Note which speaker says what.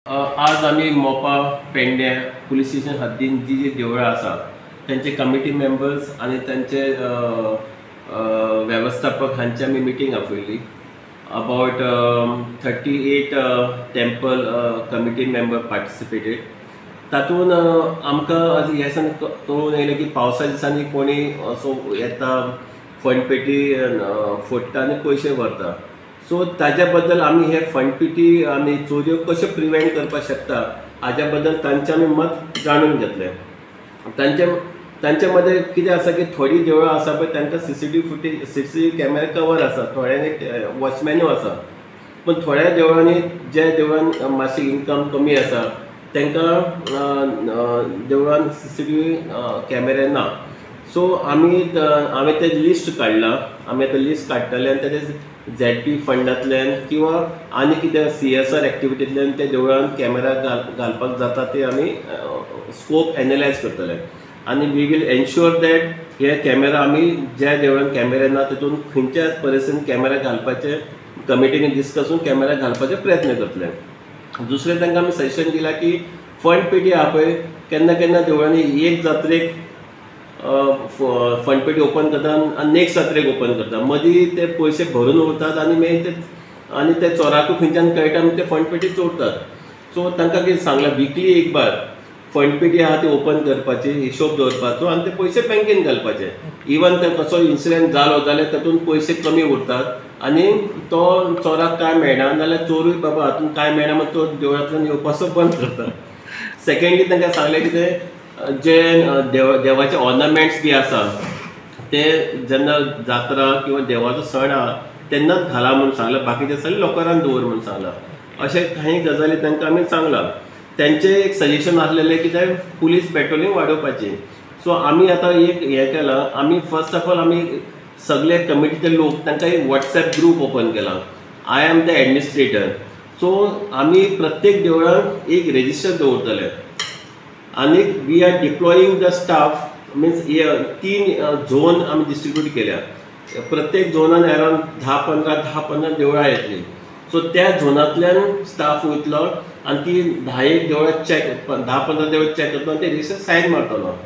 Speaker 1: आज आम्ही मोपा पेडण्यां पुलीस स्टेशन हद्दीन जी देवळां आसा त्यांचे कमिटी मेंबर्स आणि त्यांचे व्यवस्थापक हांची आमी मिटींग आपयली about 38 temple committee member participated. तातूंत आमकां हे कळून येयलें की पावसा दिसांनी कोणी असो येता फंडपेटी फोडटा आनी पयशे व्हरता. सो ताज्या बद्दल आमी हे फंडपेटी आनी चोऱ्यो कश्यो प्रिवेंट करपाक शकता हाज्या बद्दल तांचे आमी मत जाणून घेतलें. तांचे मध्ये कितें आसा की थोडी देवळां आसा पळय तांकां सीसीटीव्ही कॅमेरा कवर आसा, थोड्यांनी वॉचमॅनूय आसा, पूण थोड्या देवळांनी ज्या देवळान मातशी इन्कम कमी आसा तांकां देवळान सीसीटीव्ही कॅमेरा ना. सो हांवें तें लिस्ट काडलां. आमी आतां लिस्ट काडटले आनी तेजे झॅडपी फंडांतल्यान किंवा आनी कितें CSR एक्टिविटींतल्यान त्या देवळान कॅमेरा घालपाक जाता ते आमी स्कोप एनालायज करतले आनी वी वील एन्श्योर दॅट हे कॅमेरा आमी ज्या देवळान कॅमेरा ना तितून खंयच्या परिस्थितीन कॅमेरा घालपाचे कमिटीनी डिस्कसून कॅमेरा घालपाचे प्रयत्न करतले. दुसरें तांकां आमी सजेशन दिलां की फंड पेटी आहा पळय केन्ना केन्ना देवळांनी एक जात्रेक फंडपेटी ओपन करता आनी नेक्स्ट जात्रेक ओपन करता. मदीं ते पयशे भरून उरतात आनी मागीर ते चोराकूय खंयच्यान कळटा आनी ते फंडपेटी चोरतात. सो तांकां कितें सांगलां विकली एक बार फंडपेटी आहा ती ओपन करपाची, हिशोब दवरपाचो आनी ते पयशे बँकेन घालपाचे. इवन ते कसो इन्सिडंट जालो जाल्यार तातूंत पयशे कमी उरतात आनी तो चोराक कांय मेळना नाल्यार चोरूय बाबा हातूंत कांय मेळना म्हूण तो देवळांतल्यान येवपाचो बंद करता. सेकंडली तांकां सांगलें कितें जे देवाचे ऑर्नामेंट्स बी आसा ते जेन्ना जात्रा किंवा देवाचो सण आहा तेन्नाच घाला म्हणून सांगलां, बाकीचे सगळे लॉकरान दवर म्हणून सांगलां. अशें काही गजाली तांकां आमी सांगलां. तेंचें एक सजेशन आसलेलें कितें पुलीस पेट्रोलिंग वाडोवपाची. सो आमी आतां एक हें केलां, आमी फर्स्ट ऑफ ऑल आमी सगळे कमिटीचे लोक तांकां एक WhatsApp ग्रूप ओपन केला. I am the administrator. So आमी प्रत्येक देवळान एक रेजिस्टर दवरतले आनी we are deploying the staff means 3 zone आमी डिस्ट्रिब्यूट केल्या. प्रत्येक झोनान अरावंड 10-15 देवळां येतलीं. सो त्या झोनांतल्यान स्टाफ वयतलो आनी ती 10 देवळां 10-15 देवळां चॅक करतलो आनी ते रेजिस्टर सायन मारतलो.